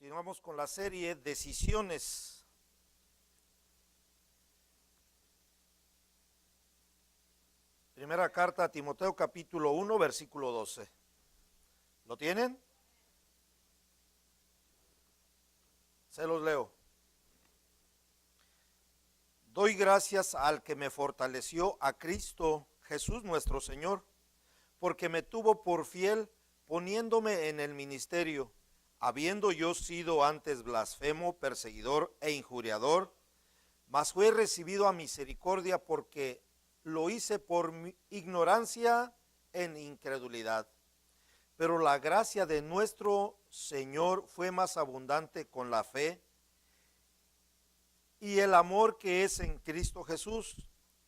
Continuamos con la serie Decisiones. Primera carta a Timoteo, capítulo 1, versículo 12. ¿Lo tienen? Se los leo. Doy gracias al que me fortaleció, a Cristo Jesús nuestro Señor, porque me tuvo por fiel poniéndome en el ministerio, habiendo yo sido antes blasfemo, perseguidor e injuriador, mas fue recibido a misericordia porque lo hice por mi ignorancia en incredulidad. Pero la gracia de nuestro Señor fue más abundante con la fe y el amor que es en Cristo Jesús,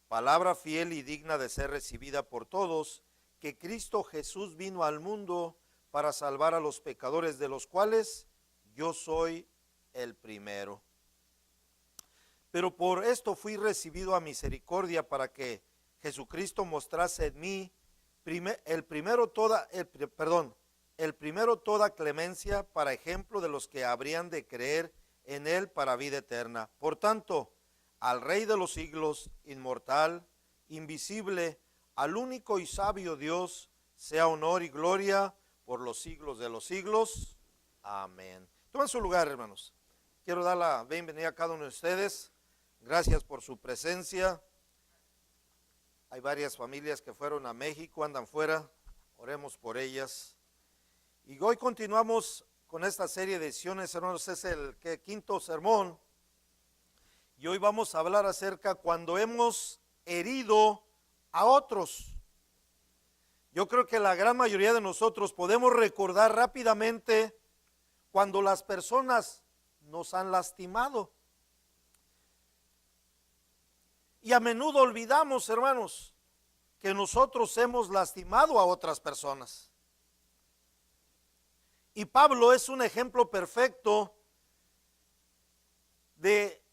palabra fiel y digna de ser recibida por todos, que Cristo Jesús vino al mundo para salvar a los pecadores, de los cuales yo soy el primero. Pero por esto fui recibido a misericordia, para que Jesucristo mostrase en mí el primero toda clemencia, para ejemplo de los que habrían de creer en él para vida eterna. Por tanto, al Rey de los siglos, inmortal, invisible, al único y sabio Dios, sea honor y gloria por los siglos de los siglos. Amén. Tomen su lugar, hermanos. Quiero dar la bienvenida a cada uno de ustedes. Gracias por su presencia. Hay varias familias que fueron a México, andan fuera. Oremos por ellas. Y hoy continuamos con esta serie de decisiones, hermanos. Es el quinto sermón. Y hoy vamos a hablar acerca cuando hemos herido a otros. Yo creo que la gran mayoría de nosotros podemos recordar rápidamente cuando las personas nos han lastimado. Y a menudo olvidamos, hermanos, que nosotros hemos lastimado a otras personas. Y Pablo es un ejemplo perfecto de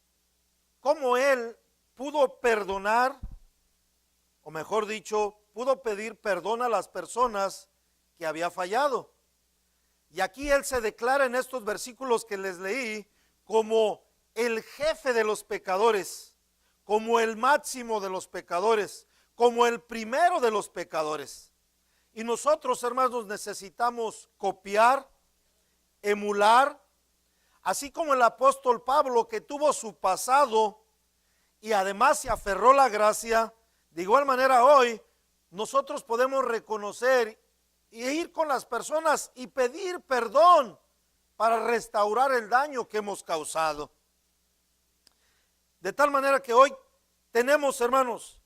cómo él pudo perdonar, o mejor dicho, pudo pedir perdón a las personas que había fallado. Y aquí él se declara en estos versículos que les leí como el jefe de los pecadores, como el máximo de los pecadores, como el primero de los pecadores. Y nosotros, hermanos, necesitamos copiar, emular, así como el apóstol Pablo, que tuvo su pasado y además se aferró a la gracia. De igual manera hoy nosotros podemos reconocer e ir con las personas y pedir perdón para restaurar el daño que hemos causado. De tal manera que hoy tenemos, hermanos,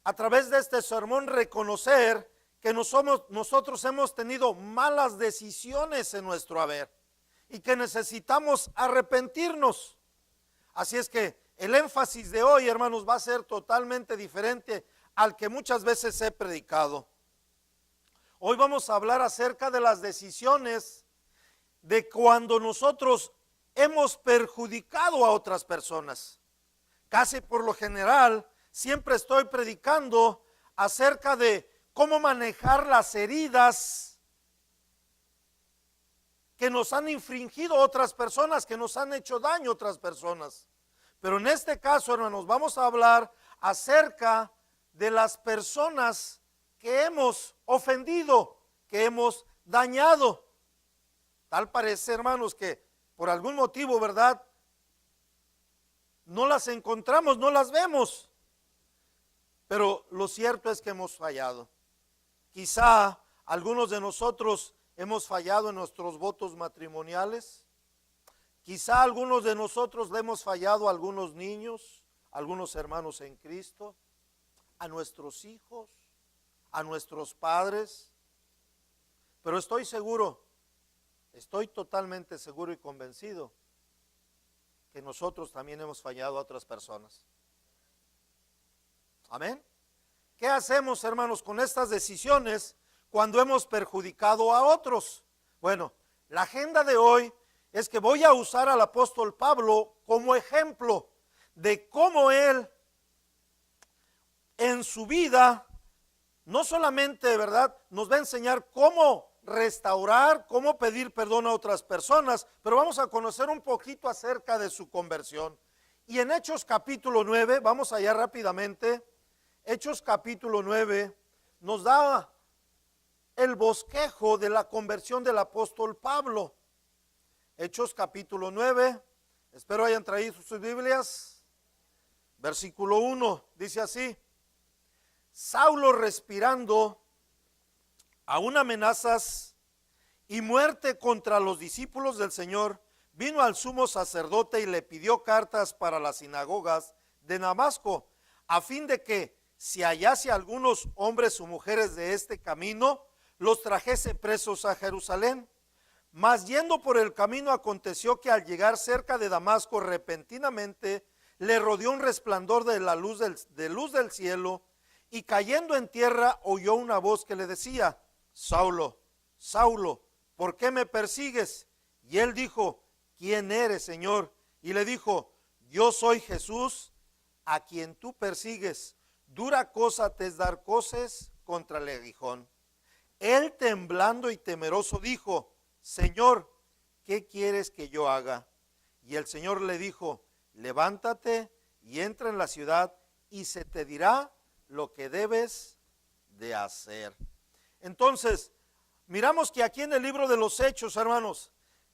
a través de este sermón reconocer que nosotros hemos tenido malas decisiones en nuestro haber y que necesitamos arrepentirnos. Así es que el énfasis de hoy, hermanos, va a ser totalmente diferente al que muchas veces he predicado. Hoy vamos a hablar acerca de las decisiones de cuando nosotros hemos perjudicado a otras personas. Casi por lo general, siempre estoy predicando acerca de cómo manejar las heridas que nos han infringido otras personas, que nos han hecho daño a otras personas. Pero en este caso, hermanos, vamos a hablar acerca de las personas que hemos ofendido, que hemos dañado. Tal parece, hermanos, que por algún motivo, ¿verdad?, no las encontramos, no las vemos. Pero lo cierto es que hemos fallado. Quizá algunos de nosotros hemos fallado en nuestros votos matrimoniales. Quizá algunos de nosotros le hemos fallado a algunos niños, a algunos hermanos en Cristo, a nuestros hijos, a nuestros padres. Pero estoy seguro, estoy totalmente seguro y convencido que nosotros también hemos fallado a otras personas. Amén. ¿Qué hacemos, hermanos, con estas decisiones cuando hemos perjudicado a otros? Bueno, la agenda de hoy es que voy a usar al apóstol Pablo como ejemplo de cómo él en su vida no solamente, ¿verdad?, nos va a enseñar cómo restaurar, cómo pedir perdón a otras personas, pero vamos a conocer un poquito acerca de su conversión. Y en Hechos capítulo 9, vamos allá rápidamente, Hechos capítulo 9 nos da el bosquejo de la conversión del apóstol Pablo. Hechos capítulo 9, espero hayan traído sus Biblias. Versículo 1, dice así: Saulo, respirando aún amenazas y muerte contra los discípulos del Señor, vino al sumo sacerdote y le pidió cartas para las sinagogas de Damasco, a fin de que, si hallase algunos hombres o mujeres de este camino, los trajese presos a Jerusalén. Mas yendo por el camino, aconteció que al llegar cerca de Damasco, repentinamente le rodeó un resplandor de la luz del cielo, y cayendo en tierra oyó una voz que le decía: Saulo, Saulo, ¿por qué me persigues? Y él dijo: ¿quién eres, Señor? Y le dijo: yo soy Jesús, a quien tú persigues. Dura cosa te es dar coces contra el aguijón. Él, temblando y temeroso, dijo: Señor, ¿qué quieres que yo haga? Y el Señor le dijo: levántate y entra en la ciudad, y se te dirá lo que debes de hacer. Entonces, miramos que aquí en el libro de los Hechos, hermanos,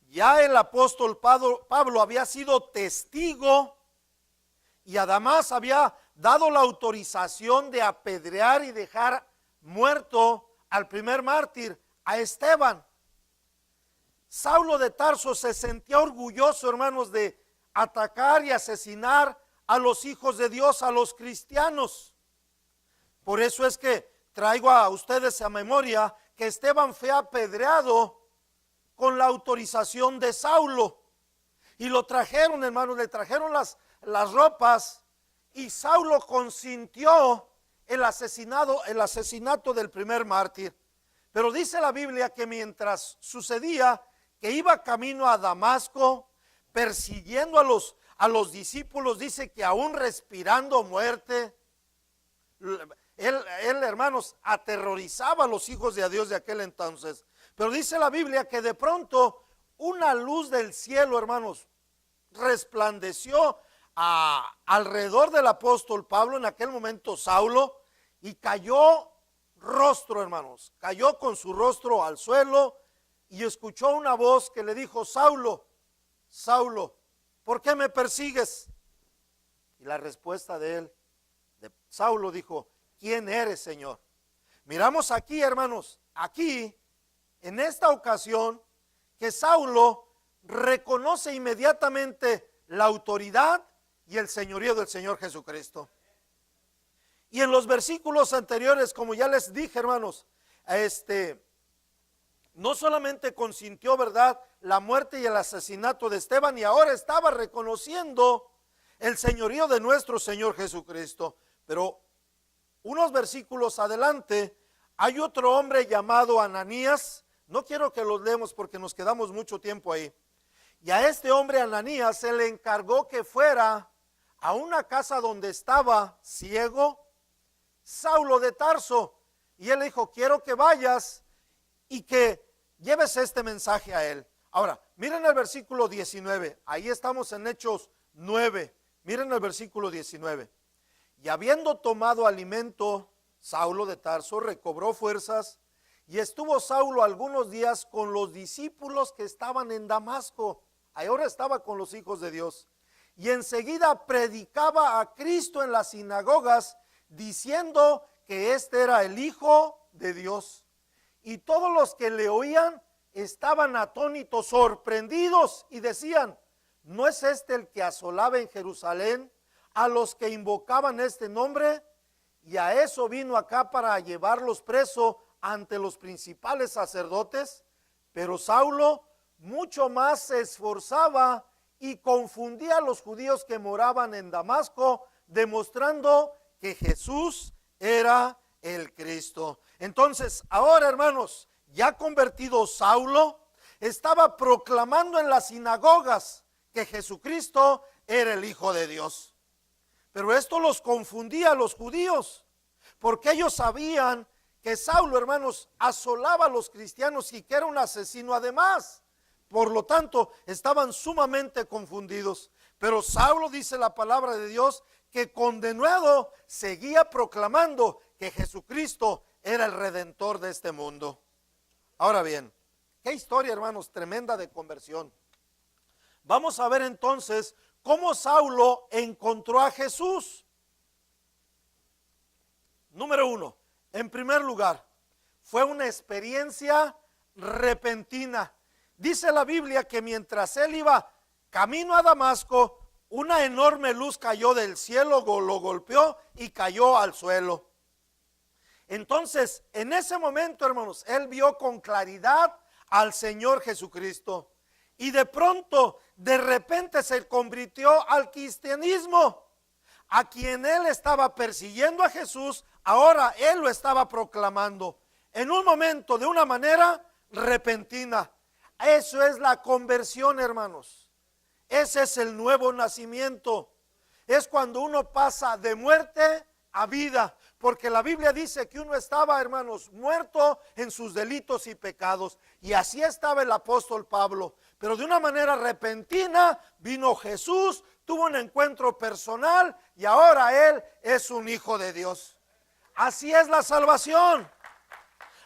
ya el apóstol Pablo había sido testigo, y además había dado la autorización de apedrear y dejar muerto al primer mártir, a Esteban. Saulo de Tarso se sentía orgulloso, hermanos, de atacar y asesinar a los hijos de Dios, a los cristianos. Por eso es que traigo a ustedes a memoria que Esteban fue apedreado con la autorización de Saulo. Y lo trajeron, hermanos, le trajeron las ropas, y Saulo consintió el asesinato del primer mártir. Pero dice la Biblia que mientras sucedía, que iba camino a Damasco, persiguiendo a los discípulos, dice que aún respirando muerte, él, hermanos, aterrorizaba a los hijos de Dios de aquel entonces. Pero dice la Biblia que de pronto una luz del cielo, hermanos, resplandeció alrededor del apóstol Pablo, en aquel momento Saulo, y cayó rostro, hermanos, cayó con su rostro al suelo, y escuchó una voz que le dijo: Saulo, Saulo, ¿por qué me persigues? Y la respuesta de Saulo, dijo: ¿quién eres, Señor? Miramos aquí, hermanos, aquí, en esta ocasión, que Saulo reconoce inmediatamente la autoridad y el señorío del Señor Jesucristo. Y en los versículos anteriores, como ya les dije, hermanos, no solamente consintió, ¿verdad?, la muerte y el asesinato de Esteban, y ahora estaba reconociendo el señorío de nuestro Señor Jesucristo. Pero unos versículos adelante hay otro hombre llamado Ananías. No quiero que los leemos porque nos quedamos mucho tiempo ahí. Y a este hombre Ananías se le encargó que fuera a una casa donde estaba ciego Saulo de Tarso, y él le dijo: quiero que vayas y que lleves este mensaje a él. Ahora, miren el versículo 19, ahí estamos en Hechos 9, miren el versículo 19. Y habiendo tomado alimento, Saulo de Tarso recobró fuerzas, y estuvo Saulo algunos días con los discípulos que estaban en Damasco. Ahora estaba con los hijos de Dios, y enseguida predicaba a Cristo en las sinagogas, diciendo que este era el Hijo de Dios. Y todos los que le oían estaban atónitos, sorprendidos, y decían: ¿no es este el que asolaba en Jerusalén a los que invocaban este nombre? Y a eso vino acá, para llevarlos preso ante los principales sacerdotes. Pero Saulo mucho más se esforzaba y confundía a los judíos que moraban en Damasco, demostrando que Jesús era el Cristo. Entonces, ahora, hermanos, ya convertido Saulo, estaba proclamando en las sinagogas que Jesucristo era el Hijo de Dios. Pero esto los confundía a los judíos, porque ellos sabían que Saulo, hermanos, asolaba a los cristianos y que era un asesino además. Por lo tanto, estaban sumamente confundidos. Pero Saulo, dice la palabra de Dios, que con denuedo seguía proclamando que Jesucristo era el redentor de este mundo. Ahora bien, qué historia, hermanos, tremenda de conversión. Vamos a ver entonces cómo Saulo encontró a Jesús. Número 1, en primer lugar, fue una experiencia repentina. Dice la Biblia que mientras él iba camino a Damasco, una enorme luz cayó del cielo, lo golpeó y cayó al suelo. Entonces, en ese momento, hermanos, él vio con claridad al Señor Jesucristo. Y de pronto, de repente se convirtió al cristianismo. A quien él estaba persiguiendo a Jesús, ahora él lo estaba proclamando. En un momento, de una manera repentina. Eso es la conversión, hermanos. Ese es el nuevo nacimiento. Es cuando uno pasa de muerte a vida. Porque la Biblia dice que uno estaba, hermanos, muerto en sus delitos y pecados. Y así estaba el apóstol Pablo. Pero de una manera repentina vino Jesús, tuvo un encuentro personal y ahora él es un hijo de Dios. Así es la salvación.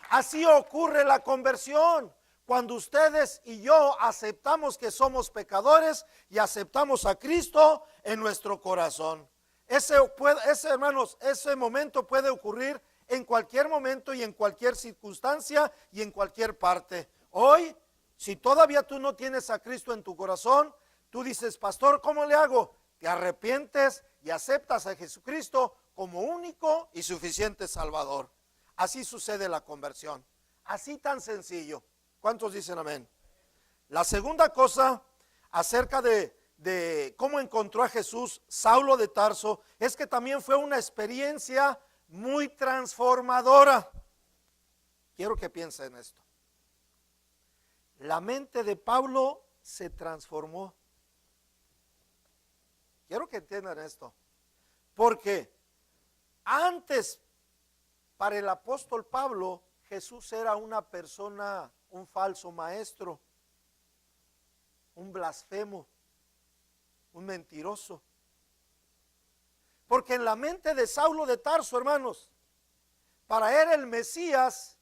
Así ocurre la conversión. Cuando ustedes y yo aceptamos que somos pecadores y aceptamos a Cristo en nuestro corazón. Hermanos, ese momento puede ocurrir en cualquier momento y en cualquier circunstancia y en cualquier parte. Hoy, si todavía tú no tienes a Cristo en tu corazón, tú dices, pastor, ¿cómo le hago? Te arrepientes y aceptas a Jesucristo como único y suficiente Salvador. Así sucede la conversión. Así tan sencillo. ¿Cuántos dicen amén? La segunda cosa acerca de cómo encontró a Jesús Saulo de Tarso es que también fue una experiencia muy transformadora. Quiero que piensen en esto. La mente de Pablo se transformó. Quiero que entiendan esto. Porque antes, para el apóstol Pablo, Jesús era una persona, un falso maestro, un blasfemo, un mentiroso. Porque en la mente de Saulo de Tarso, hermanos, para él el Mesías,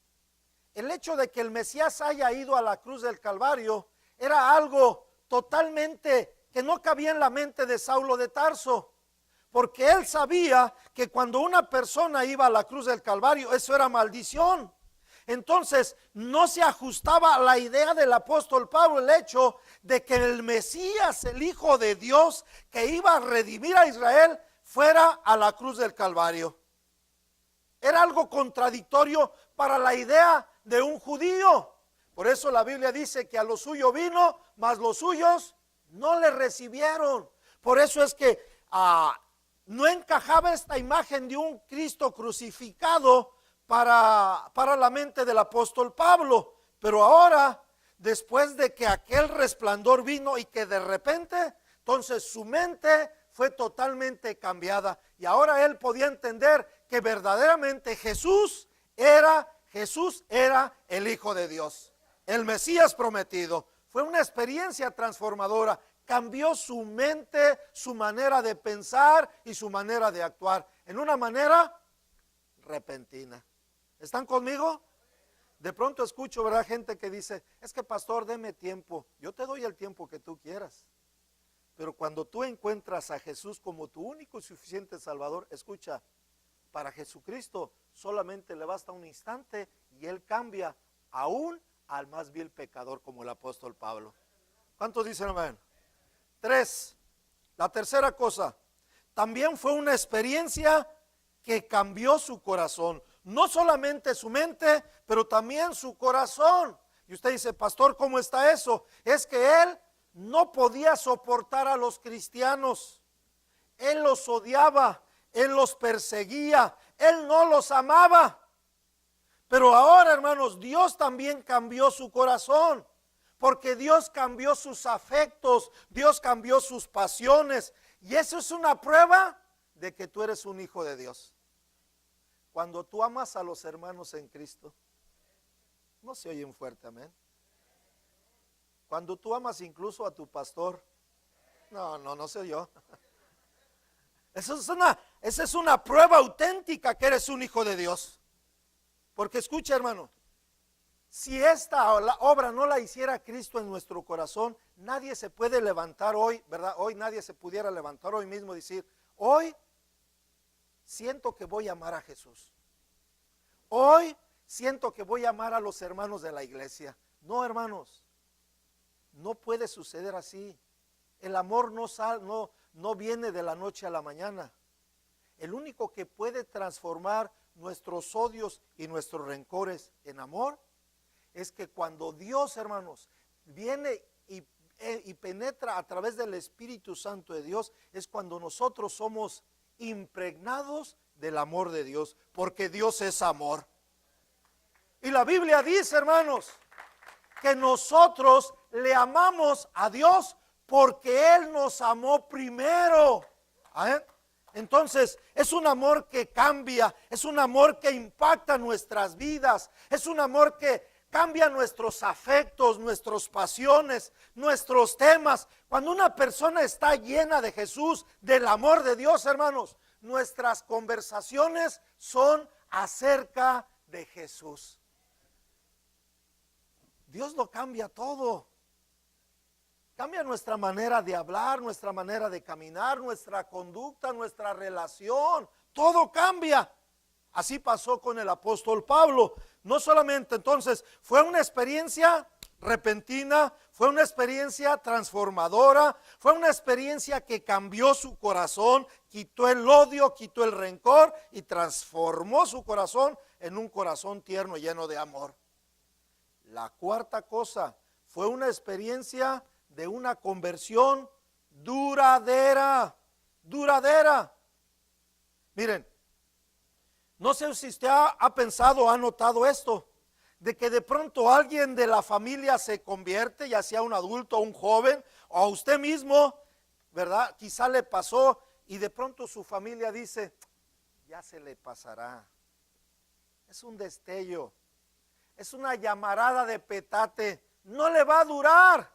el hecho de que el Mesías haya ido a la cruz del Calvario, era algo totalmente que no cabía en la mente de Saulo de Tarso. Porque él sabía que cuando una persona iba a la cruz del Calvario, eso era maldición. Entonces no se ajustaba a la idea del apóstol Pablo el hecho de que el Mesías, el Hijo de Dios, que iba a redimir a Israel, fuera a la cruz del Calvario. Era algo contradictorio para la idea de un judío. Por eso la Biblia dice que a lo suyo vino, mas los suyos no le recibieron. Por eso es que no encajaba esta imagen de un Cristo crucificado para la mente del apóstol Pablo. Pero ahora, después de que aquel resplandor vino y que de repente, entonces su mente fue totalmente cambiada. Y ahora él podía entender que verdaderamente Jesús era el Hijo de Dios, el Mesías prometido. Fue una experiencia transformadora. Cambió su mente, su manera de pensar y su manera de actuar en una manera repentina. ¿Están conmigo? De pronto escucho, ¿verdad? Gente que dice, es que pastor, deme tiempo. Yo te doy el tiempo que tú quieras. Pero cuando tú encuentras a Jesús como tu único y suficiente Salvador, escucha, para Jesucristo solamente le basta un instante y Él cambia aún al más vil pecador como el apóstol Pablo. ¿Cuántos dicen amén? 3, la tercera cosa, también fue una experiencia que cambió su corazón. No solamente su mente, pero también su corazón. Y usted dice, pastor, ¿cómo está eso? Es que él no podía soportar a los cristianos. Él los odiaba, él los perseguía, él no los amaba. Pero ahora, hermanos, Dios también cambió su corazón. Porque Dios cambió sus afectos, Dios cambió sus pasiones. Y eso es una prueba de que tú eres un hijo de Dios. Cuando tú amas a los hermanos en Cristo, no se oyen fuerte, amén. Cuando tú amas incluso a tu pastor, no se oyó. Esa es una prueba auténtica que eres un hijo de Dios. Porque escucha, hermano, si esta obra no la hiciera Cristo en nuestro corazón, nadie se puede levantar hoy, ¿verdad? Hoy nadie se pudiera levantar hoy mismo y decir, hoy siento que voy a amar a Jesús. Hoy siento que voy a amar a los hermanos de la iglesia. No, hermanos, no puede suceder así. El amor no viene de la noche a la mañana. El único que puede transformar nuestros odios y nuestros rencores en amor es que cuando Dios, hermanos, viene y penetra a través del Espíritu Santo de Dios, es cuando nosotros somos impregnados del amor de Dios, porque Dios es amor. Y la Biblia dice, hermanos, que nosotros le amamos a Dios porque Él nos amó primero. Entonces, es un amor que cambia, es un amor que impacta nuestras vidas, es un amor que cambia nuestros afectos, nuestras pasiones, nuestros temas. Cuando una persona está llena de Jesús, del amor de Dios, hermanos, nuestras conversaciones son acerca de Jesús. Dios lo cambia todo. Cambia nuestra manera de hablar, nuestra manera de caminar, nuestra conducta, nuestra relación. Todo cambia. Así pasó con el apóstol Pablo. No solamente entonces fue una experiencia repentina, fue una experiencia transformadora, fue una experiencia que cambió su corazón, quitó el odio, quitó el rencor y transformó su corazón en un corazón tierno, lleno de amor. La cuarta cosa fue una experiencia de una conversión duradera. Miren, no sé si usted ha pensado o ha notado esto, de que de pronto alguien de la familia se convierte, ya sea un adulto o un joven, o a usted mismo, ¿verdad? Quizá le pasó y de pronto su familia dice, ya se le pasará. Es un destello, es una llamarada de petate, no le va a durar.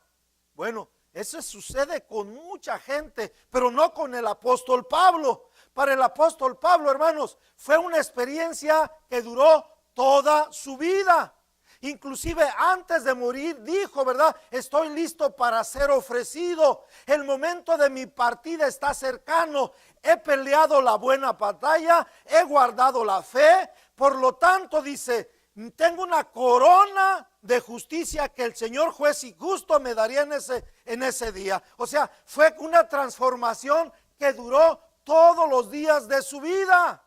Bueno, eso sucede con mucha gente, pero no con el apóstol Pablo. Para el apóstol Pablo, hermanos, fue una experiencia que duró toda su vida. Inclusive antes de morir dijo, ¿verdad? Estoy listo para ser ofrecido. El momento de mi partida está cercano. He peleado la buena batalla, he guardado la fe. Por lo tanto, dice, tengo una corona de justicia que el Señor juez y justo me daría en ese día. O sea, fue una transformación que duró todos los días de su vida.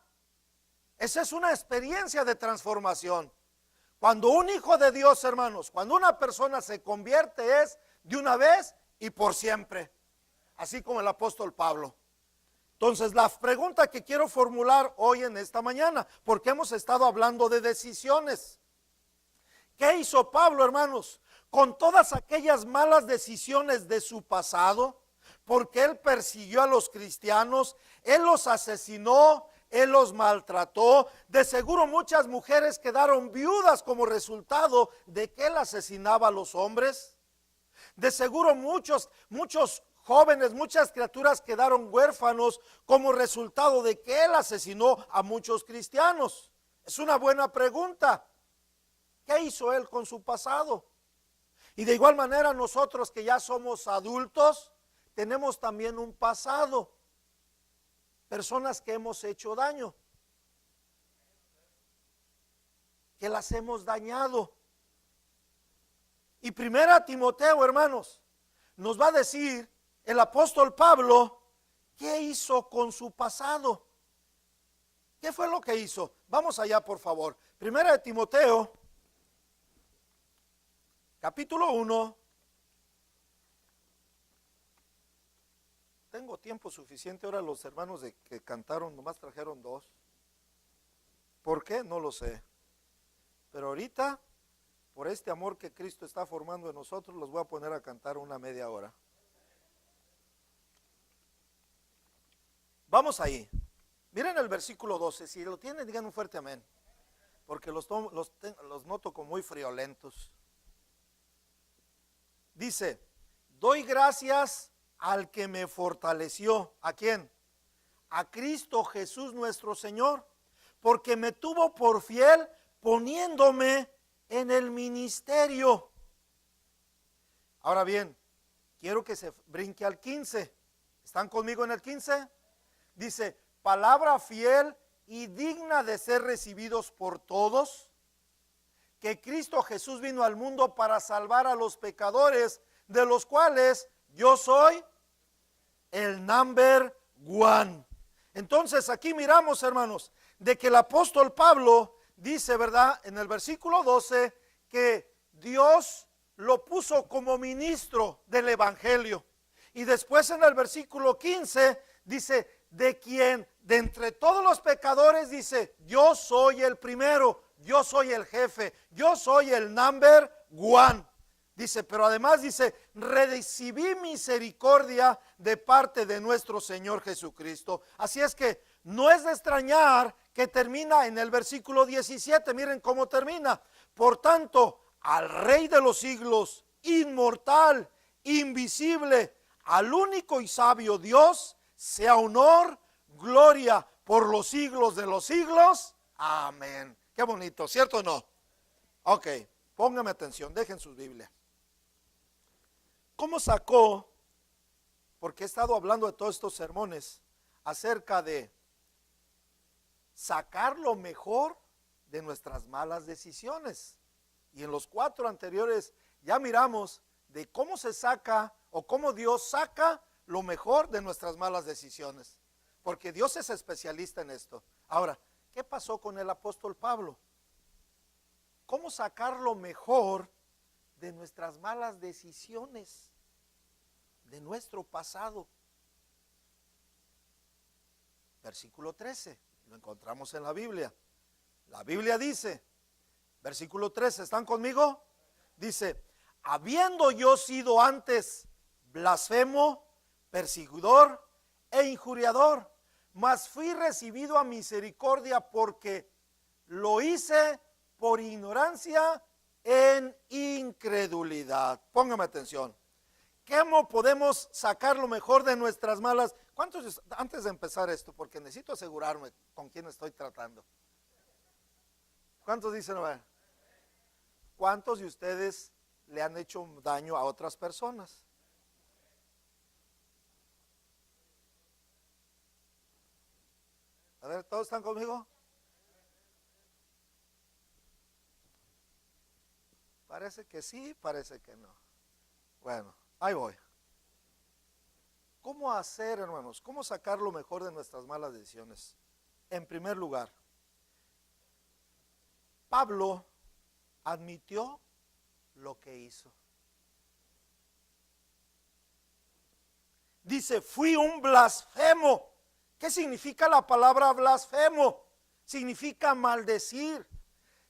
Esa es una experiencia de transformación. Cuando un hijo de Dios, hermanos, cuando una persona se convierte es de una vez y por siempre. Así como el apóstol Pablo. Entonces, la pregunta que quiero formular hoy en esta mañana, porque hemos estado hablando de decisiones. ¿Qué hizo Pablo, hermanos? Con todas aquellas malas decisiones de su pasado, porque él persiguió a los cristianos, él los asesinó, él los maltrató. De seguro muchas mujeres quedaron viudas como resultado de que él asesinaba a los hombres. De seguro muchos jóvenes, muchas criaturas quedaron huérfanos como resultado de que él asesinó a muchos cristianos. Es una buena pregunta. ¿Qué hizo él con su pasado? Y de igual manera nosotros que ya somos adultos, tenemos también un pasado. Personas que hemos hecho daño, que las hemos dañado. Y primera Timoteo, hermanos, nos va a decir el apóstol Pablo qué hizo con su pasado. ¿Qué fue lo que hizo? Vamos allá, por favor. Primera de Timoteo, capítulo 1. Tengo tiempo suficiente. Ahora los hermanos que cantaron nomás trajeron 2. ¿Por qué? No lo sé. Pero ahorita, por este amor que Cristo está formando en nosotros, los voy a poner a cantar una media hora. Vamos ahí. Miren el versículo 12, si lo tienen, digan un fuerte amén, porque los noto como muy friolentos. Dice, doy gracias al que me fortaleció. ¿A quién? A Cristo Jesús nuestro Señor, porque me tuvo por fiel poniéndome en el ministerio. Ahora bien, quiero que se brinque al 15. ¿Están conmigo en el 15? Dice, palabra fiel y digna de ser recibidos por todos, que Cristo Jesús vino al mundo para salvar a los pecadores, de los cuales yo soy el number one. Entonces aquí miramos, hermanos, de que el apóstol Pablo dice, ¿verdad? En el versículo 12, que Dios lo puso como ministro del evangelio. Y después en el versículo 15 dice, de quien de entre todos los pecadores dice, yo soy el primero, yo soy el jefe, yo soy el number one. Dice, pero además dice, recibí misericordia de parte de nuestro Señor Jesucristo. Así es que no es de extrañar que termina en el versículo 17. Miren cómo termina. Por tanto, al Rey de los siglos, inmortal, invisible, al único y sabio Dios, sea honor, gloria por los siglos de los siglos. Amén. Qué bonito, ¿cierto o no? Ok, pónganme atención, dejen sus Biblias. ¿Cómo sacó? Porque he estado hablando de todos estos sermones acerca de sacar lo mejor de nuestras malas decisiones. Y en los 4 anteriores ya miramos de cómo se saca o cómo Dios saca lo mejor de nuestras malas decisiones. Porque Dios es especialista en esto. Ahora, ¿qué pasó con el apóstol Pablo? ¿Cómo sacar lo mejor de nuestras malas decisiones, de nuestro pasado? Versículo 13, lo encontramos en la Biblia. La Biblia dice, versículo 13, ¿están conmigo? Dice, habiendo yo sido antes blasfemo, perseguidor e injuriador, mas fui recibido a misericordia porque lo hice por ignorancia en incredulidad. Póngame atención. ¿Cómo podemos sacar lo mejor de nuestras malas? ¿Cuántos, antes de empezar esto, porque necesito asegurarme con quién estoy tratando? ¿Cuántos dicen? ¿Cuántos de ustedes le han hecho daño a otras personas? A ver, ¿todos están conmigo? Parece que sí, parece que no. Bueno, ahí voy. ¿Cómo hacer, hermanos? ¿Cómo sacar lo mejor de nuestras malas decisiones? En primer lugar, Pablo admitió lo que hizo. Dice, fui un blasfemo. ¿Qué significa la palabra blasfemo? Significa maldecir.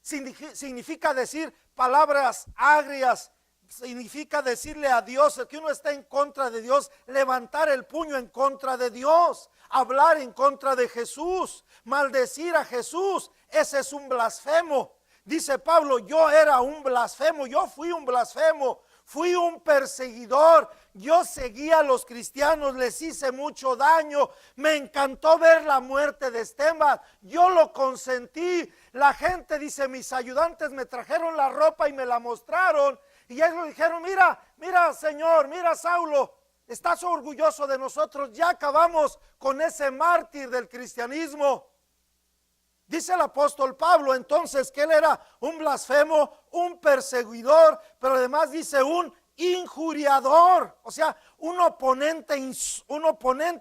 Significa decir palabras agrias. Significa decirle a Dios, que uno está en contra de Dios, levantar el puño en contra de Dios, hablar en contra de Jesús, maldecir a Jesús. Ese es un blasfemo. Dice Pablo, yo era un blasfemo, yo fui un blasfemo, fui un perseguidor, yo seguía a los cristianos, les hice mucho daño, me encantó ver la muerte de Esteban, yo lo consentí. La gente dice, mis ayudantes me trajeron la ropa y me la mostraron, y ellos dijeron, mira Señor, mira Saulo, estás orgulloso de nosotros, ya acabamos con ese mártir del cristianismo. Dice el apóstol Pablo entonces que él era un blasfemo, un perseguidor, pero además dice un injuriador, o sea, un oponente,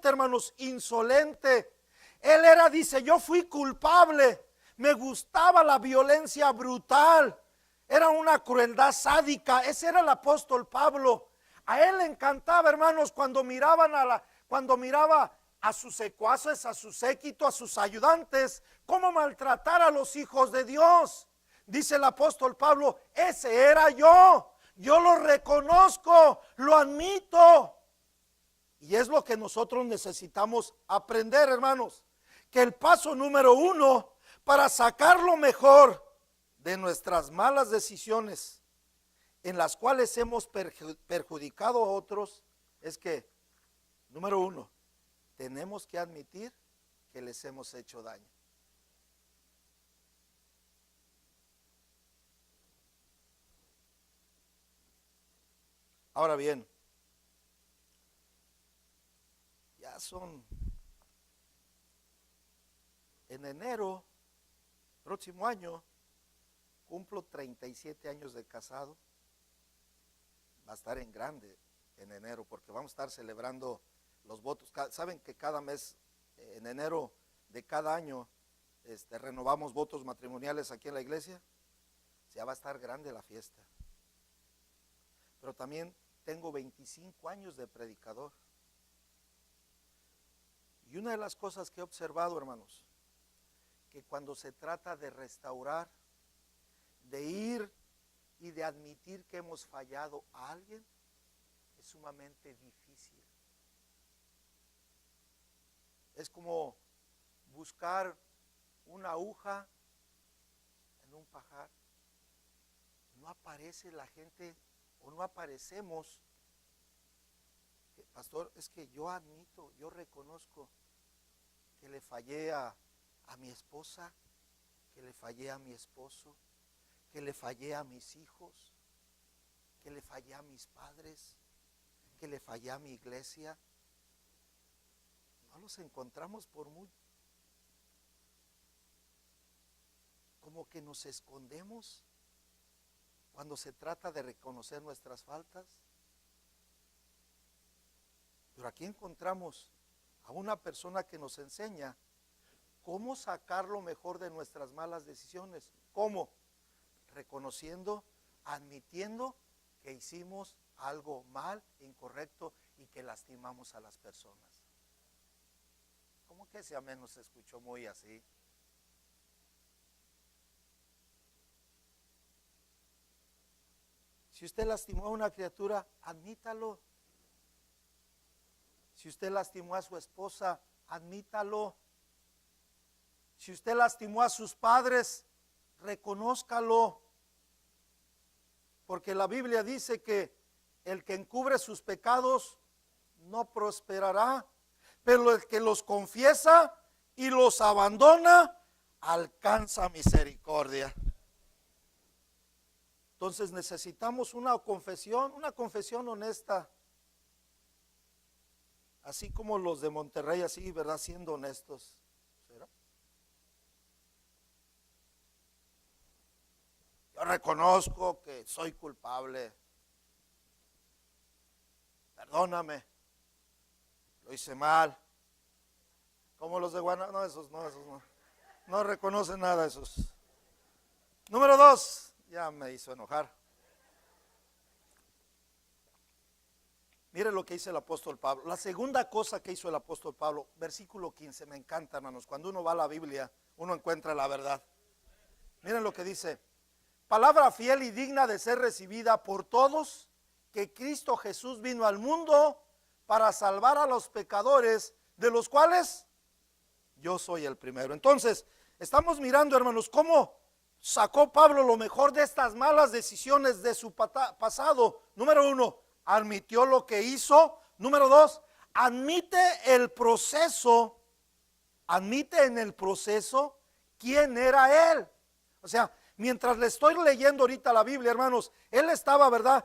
hermanos, insolente. Él era, dice, yo fui culpable, me gustaba la violencia brutal, era una crueldad sádica. Ese era el apóstol Pablo. A él le encantaba, hermanos, cuando miraba a sus secuaces, a su séquito, a sus ayudantes, cómo maltratar a los hijos de Dios. Dice el apóstol Pablo, ese era yo lo reconozco, lo admito. Y es lo que nosotros necesitamos aprender, hermanos, que el paso número 1 para sacar lo mejor de nuestras malas decisiones en las cuales hemos perjudicado a otros es que, número 1, tenemos que admitir que les hemos hecho daño. Ahora bien, ya son en enero, próximo año, cumplo 37 años de casado. Va a estar en grande en enero porque vamos a estar celebrando los votos. Saben que cada mes, en enero de cada año, renovamos votos matrimoniales aquí en la iglesia. Ya va a estar grande la fiesta. Pero también tengo 25 años de predicador. Y una de las cosas que he observado, hermanos, que cuando se trata de restaurar, de ir y de admitir que hemos fallado a alguien, es sumamente difícil. Es como buscar una aguja en un pajar. No aparece la gente o no aparecemos. Pastor, es que yo admito, yo reconozco que le fallé a mi esposa, que le fallé a mi esposo, que le fallé a mis hijos, que le fallé a mis padres, que le fallé a mi iglesia. No los encontramos por mucho. Como que nos escondemos cuando se trata de reconocer nuestras faltas. Pero aquí encontramos a una persona que nos enseña cómo sacar lo mejor de nuestras malas decisiones. ¿Cómo? Reconociendo, admitiendo que hicimos algo mal, incorrecto y que lastimamos a las personas. ¿Cómo que ese amén nos escuchó muy así? Si usted lastimó a una criatura, admítalo. Si usted lastimó a su esposa, admítalo. Si usted lastimó a sus padres, reconózcalo. Porque la Biblia dice que el que encubre sus pecados no prosperará, pero el que los confiesa y los abandona alcanza misericordia. Entonces necesitamos una confesión honesta. Así como los de Monterrey, así, ¿verdad? Siendo honestos. ¿Será? Yo reconozco que soy culpable. Perdóname. Lo hice mal. Como los de Guanajuato. No, esos no. No reconocen nada esos. Número 2. Ya me hizo enojar. Mire lo que dice el apóstol Pablo. La segunda cosa que hizo el apóstol Pablo, versículo 15, me encanta, hermanos. Cuando uno va a la Biblia, uno encuentra la verdad. Miren lo que dice. Palabra fiel y digna de ser recibida por todos, que Cristo Jesús vino al mundo para salvar a los pecadores, de los cuales yo soy el primero. Entonces, estamos mirando, hermanos, cómo sacó Pablo lo mejor de estas malas decisiones de su pasado. Número 1, admitió lo que hizo. Número 2, admite en el proceso quién era él. O sea, mientras le estoy leyendo ahorita la Biblia, hermanos, él estaba, ¿verdad?,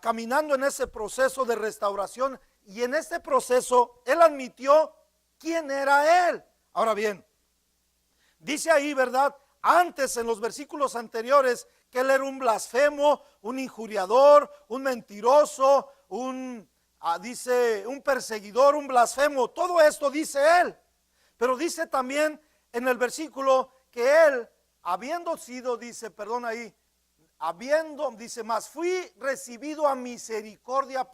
caminando en ese proceso de restauración, y en este proceso él admitió quién era él. Ahora bien, dice ahí, ¿verdad?, antes en los versículos anteriores, que él era un blasfemo, un injuriador, un mentiroso, un perseguidor, un blasfemo. Todo esto dice él. Pero dice también en el versículo que él, habiendo sido, dice, mas fui recibido a misericordia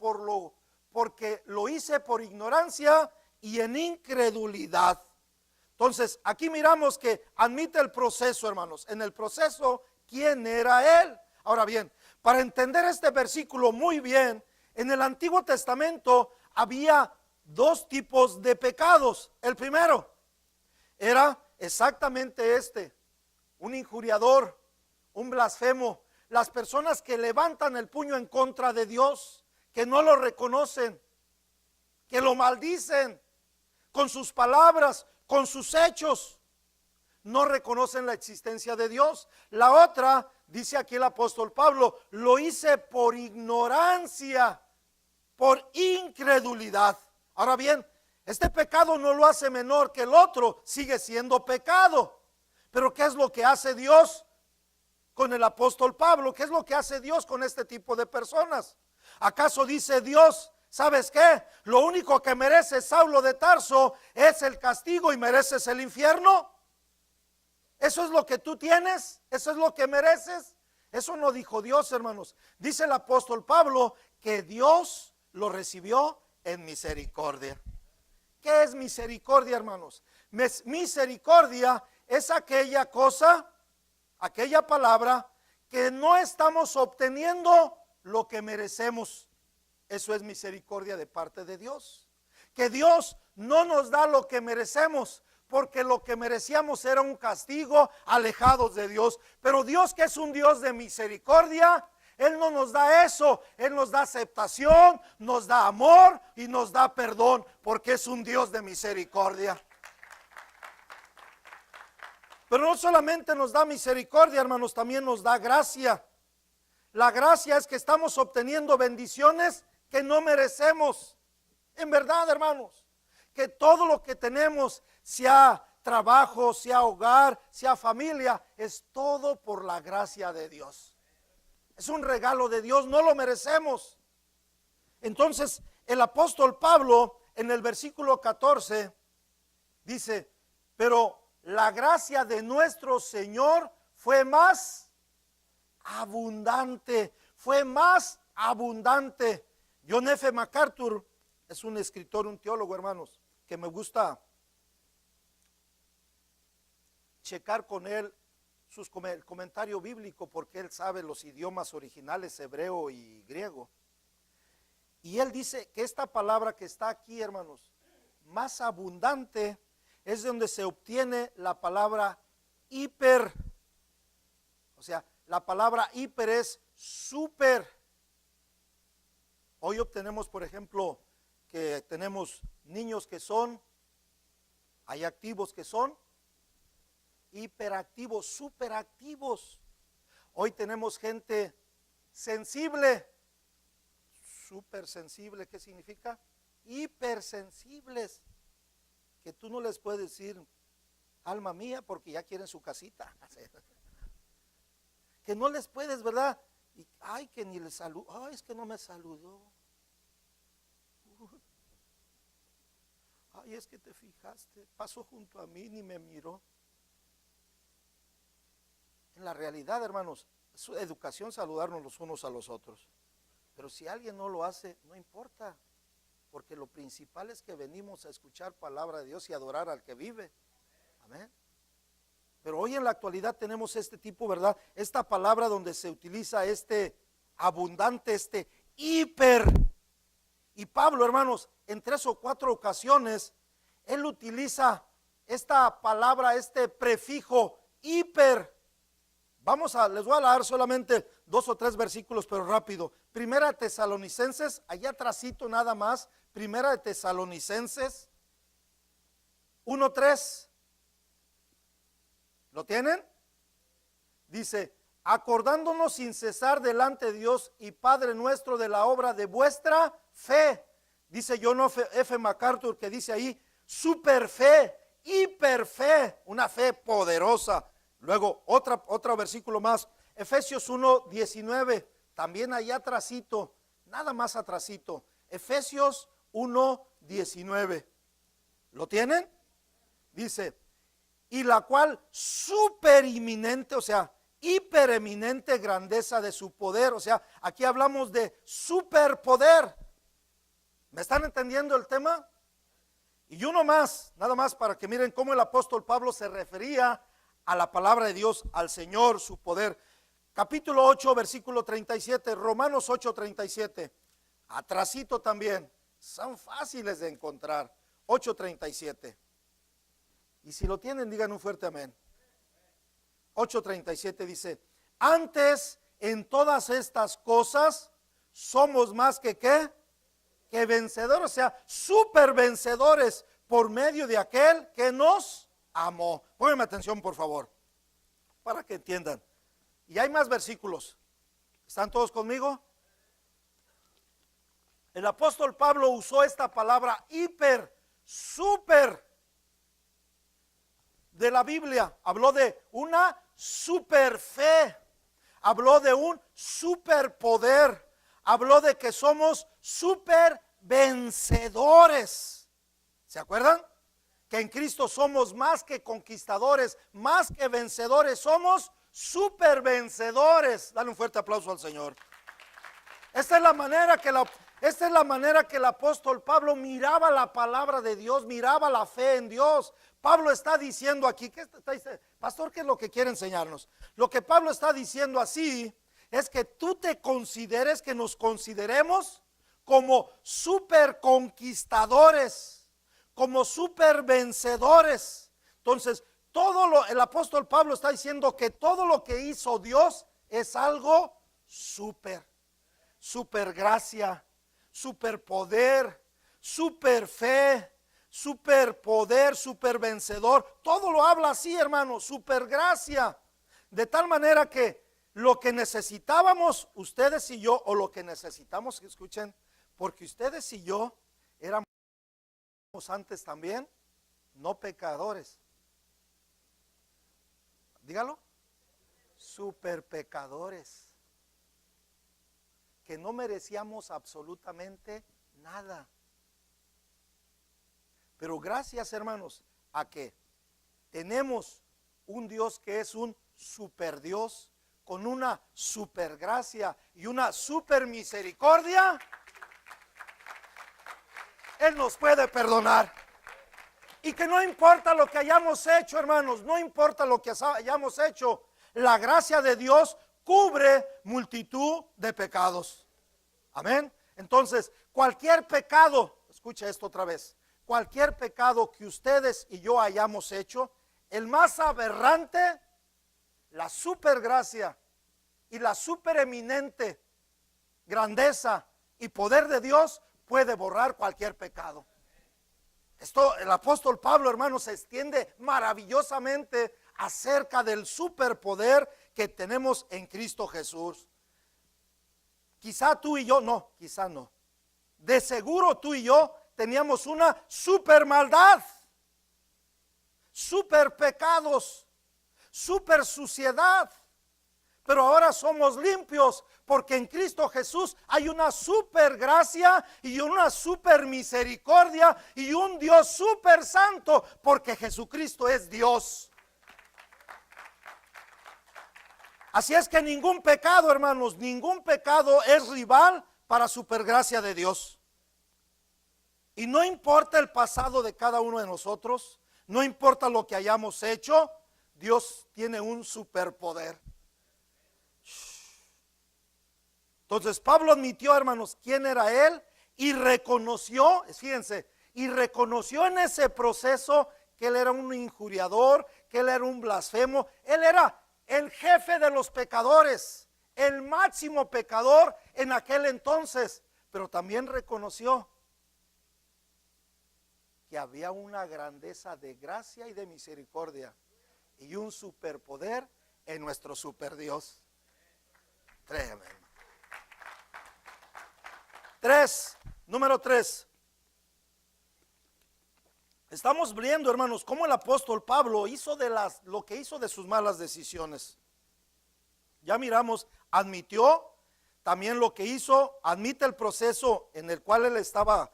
porque lo hice por ignorancia y en incredulidad. Entonces, aquí miramos que admite el proceso, hermanos. En el proceso, ¿quién era él? Ahora bien, para entender este versículo muy bien, en el Antiguo Testamento había dos tipos de pecados. El primero, era exactamente un injuriador, un blasfemo, las personas que levantan el puño en contra de Dios, que no lo reconocen, que lo maldicen con sus palabras, con sus hechos, no reconocen la existencia de Dios. La otra, dice aquí el apóstol Pablo, lo hice por ignorancia, por incredulidad. Ahora bien, este pecado no lo hace menor que el otro, sigue siendo pecado. Pero ¿qué es lo que hace Dios con el apóstol Pablo? ¿Qué es lo que hace Dios con este tipo de personas? ¿Acaso dice Dios, sabes qué? Lo único que merece Saulo de Tarso es el castigo y mereces el infierno? ¿Eso es lo que tú tienes? ¿Eso es lo que mereces? Eso no dijo Dios, hermanos. Dice el apóstol Pablo que Dios lo recibió en misericordia. ¿Qué es misericordia, hermanos? Misericordia es aquella cosa, aquella palabra que no estamos obteniendo lo que merecemos. Eso es misericordia de parte de Dios. Que Dios no nos da lo que merecemos, porque lo que merecíamos era un castigo, alejados de Dios. Pero Dios, que es un Dios de misericordia, Él no nos da eso. Él nos da aceptación, nos da amor y nos da perdón, porque es un Dios de misericordia. Pero no solamente nos da misericordia, hermanos, también nos da gracia. La gracia es que estamos obteniendo bendiciones que no merecemos. En verdad, hermanos, que todo lo que tenemos, sea trabajo, sea hogar, sea familia, es todo por la gracia de Dios. Es un regalo de Dios, no lo merecemos. Entonces, el apóstol Pablo en el versículo 14 dice, pero la gracia de nuestro Señor fue más abundante, fue más abundante. John F. MacArthur es un escritor, un teólogo, hermanos, que me gusta checar con él el comentario bíblico, porque él sabe los idiomas originales hebreo y griego. Y él dice que esta palabra que está aquí, hermanos, más abundante, es donde se obtiene la palabra hiper. O sea, la palabra hiper es súper. Hoy obtenemos, por ejemplo, que tenemos niños que son, hay activos que son hiperactivos, superactivos. Hoy tenemos gente sensible, supersensible. ¿Qué significa? Hipersensibles, que tú no les puedes decir alma mía porque ya quieren su casita. Que no les puedes, ¿verdad? Y, ay, que ni les saludó, ay, es que no me saludó. Ay, es que te fijaste, pasó junto a mí, ni me miró. En la realidad, hermanos, es educación saludarnos los unos a los otros. Pero si alguien no lo hace, no importa, porque lo principal es que venimos a escuchar palabra de Dios y adorar al que vive. Amén. Pero hoy en la actualidad tenemos este tipo, ¿verdad? Esta palabra donde se utiliza abundante, hiper. Y Pablo, hermanos, en 3 o 4 ocasiones, él utiliza esta palabra, este prefijo hiper. Les voy a leer solamente 2 o 3 versículos, pero rápido. Primera de Tesalonicenses, allá atrásito nada más. Primera de Tesalonicenses 1:3. ¿Lo tienen? Dice, acordándonos sin cesar delante de Dios y Padre nuestro de la obra de vuestra fe. Dice John F. MacArthur, que dice ahí, super fe, hiper fe, una fe poderosa. Luego, otro versículo más, Efesios 1:19, también allá atrasito, nada más atrasito, Efesios 1:19. ¿Lo tienen? Dice, y la cual supereminente, o sea, hipereminente grandeza de su poder, o sea, aquí hablamos de superpoder. ¿Me están entendiendo el tema? Y uno más, nada más para que miren cómo el apóstol Pablo se refería a la palabra de Dios, al Señor, su poder. Capítulo 8, versículo 37, Romanos 8:37. Atrasito también, son fáciles de encontrar. 8:37. Y si lo tienen, digan un fuerte amén. 8:37 dice, antes en todas estas cosas somos más que ¿qué? Que vencedores, o sea, super vencedores por medio de aquel que nos amó. Pónganme atención, por favor, para que entiendan. Y hay más versículos. ¿Están todos conmigo? El apóstol Pablo usó esta palabra hiper, super de la Biblia. Habló de una super fe. Habló de un superpoder. Habló de que somos super vencedores. ¿Se acuerdan? Que en Cristo somos más que conquistadores, más que vencedores, somos super vencedores. Dale un fuerte aplauso al Señor. Esta es la manera que el apóstol Pablo miraba la palabra de Dios, miraba la fe en Dios. Pablo está diciendo aquí, ¿qué está diciendo? Pastor, ¿qué es lo que quiere enseñarnos? Lo que Pablo está diciendo así es que tú te consideres, que nos consideremos como super conquistadores, como super vencedores. Entonces, el apóstol Pablo está diciendo que todo lo que hizo Dios es algo super gracia, super poder, super fe, super poder, super vencedor. Todo lo habla así, hermano, super gracia. De tal manera que lo que necesitábamos ustedes y yo, o lo que necesitamos, escuchen, porque ustedes y yo éramos antes también no pecadores. Dígalo, super pecadores, que no merecíamos absolutamente nada. Pero gracias, hermanos, a que tenemos un Dios que es un super Dios, con una super gracia y una super misericordia, Él nos puede perdonar. Y que no importa lo que hayamos hecho, hermanos, no importa lo que hayamos hecho, la gracia de Dios cubre multitud de pecados. Amén. Entonces, cualquier pecado, escucha esto otra vez, cualquier pecado que ustedes y yo hayamos hecho, el más aberrante, la super gracia y la super eminente grandeza y poder de Dios puede borrar cualquier pecado. Esto, el apóstol Pablo, hermanos, se extiende maravillosamente acerca del superpoder que tenemos en Cristo Jesús. Quizá tú y yo, no, quizá no. De seguro tú y yo teníamos una super maldad, super pecados, super suciedad. Pero ahora somos limpios porque en Cristo Jesús hay una super gracia y una super misericordia y un Dios super santo, porque Jesucristo es Dios. Así es que ningún pecado, hermanos, ningún pecado es rival para super gracia de Dios. Y no importa el pasado de cada uno de nosotros, no importa lo que hayamos hecho, Dios tiene un superpoder. Entonces Pablo admitió, hermanos, quién era él y reconoció, fíjense, y reconoció en ese proceso que él era un injuriador, que él era un blasfemo. Él era el jefe de los pecadores, el máximo pecador en aquel entonces, pero también reconoció que había una grandeza de gracia y de misericordia y un superpoder en nuestro super Dios. Tremendo. Número 3. Estamos viendo, hermanos, cómo el apóstol Pablo hizo lo que hizo de sus malas decisiones. Ya miramos, admitió también lo que hizo, admite el proceso en el cual él estaba